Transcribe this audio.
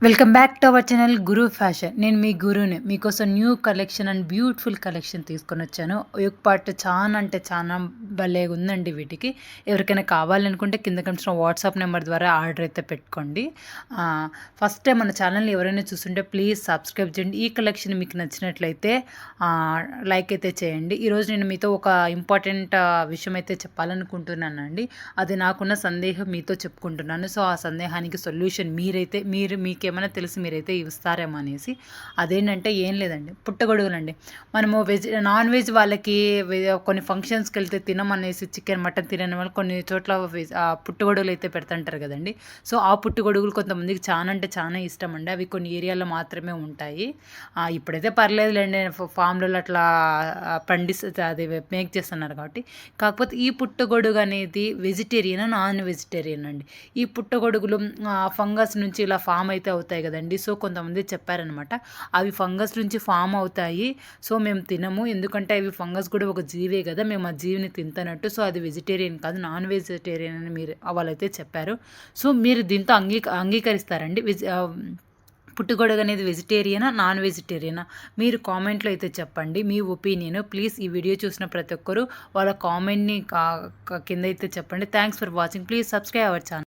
Welcome back to our channel Guru fashion. నేను మీ గురుని. మీకోసం new collection and beautiful collection తీసుకొనొచ్చాను. ఒక పార్ట్ చానా అంటే చానా భలేగుందండి వీటికి. ఎవరికైనా కావాలనుకుంటే కింద కనిపిస్తున్న వాట్సాప్ నెంబర్ ద్వారా ఆర్డర్ అయితే పెట్టుకోండి. ఫస్ట్ టైం మన ఛానల్‌ని ఎవరైనా చూస్తుంటే ప్లీజ్ సబ్స్క్రైబ్ చేయండి. ఈ కలెక్షన్ మీకు నచ్చినట్లయితే లైక్ అయితే చేయండి. ఈరోజు నేను మీతో ఒక ఇంపార్టెంట్ విషయం అయితే చెప్పాలనుకుంటున్నానండి. అది నాకున్న సందేహం మీతో చెప్పుకుంటున్నాను. సో, ఆ సందేహానికి సొల్యూషన్ మీకేమైనా తెలిసి మీరైతే ఇస్తారేమో అనేసి. అదేంటంటే ఏం లేదండి, పుట్టగొడుగులండి. మనము నాన్ వెజ్ వాళ్ళకి కొన్ని ఫంక్షన్స్‌కి వెళ్తే తినమనేసి చికెన్, మటన్ తినని వాళ్ళు కొన్ని చోట్ల పుట్టగొడుగులు అయితే పెడుతుంటారు కదండీ. సో, ఆ పుట్టగొడుగులు కొంతమందికి చాలా అంటే చాలా ఇష్టం అండి. అవి కొన్ని ఏరియాలో మాత్రమే ఉంటాయి. ఇప్పుడైతే పర్లేదులేండి, ఫామ్‌లలో అట్లా అది మేక్ చేస్తున్నారు కాబట్టి. కాకపోతే ఈ పుట్టగొడుగు అనేది వెజిటేరియనా, నాన్ వెజిటేరియన్ అండి. ఈ పుట్టగొడుగులు ఫంగస్ నుంచి ఇలా ఫామ్ అయితే అవుతాయి కదండీ. సో, కొంతమంది చెప్పారనమాట, అవి ఫంగస్ నుంచి ఫామ్ అవుతాయి. సో, మేము తినము, ఎందుకంటే అవి ఫంగస్ కూడా ఒక జీవే కదా, మేము ఆ జీవిని తింటున్నట్టు. సో, అది వెజిటేరియన్ కాదు, నాన్ వెజిటేరియన్ అని వాళ్ళైతే చెప్పారు. సో, మీరు దీంతో అంగీకరిస్తారండి? పుట్టగొడుగు అనేది వెజిటేరియనా, నాన్ వెజిటేరియనా? మీరు కామెంట్లో అయితే చెప్పండి మీ ఒపీనియన్. ప్లీజ్ ఈ వీడియో చూసిన ప్రతి ఒక్కరు వాళ్ళ కామెంట్ని కింద అయితే చెప్పండి. Thanks for watching. Please subscribe our channel.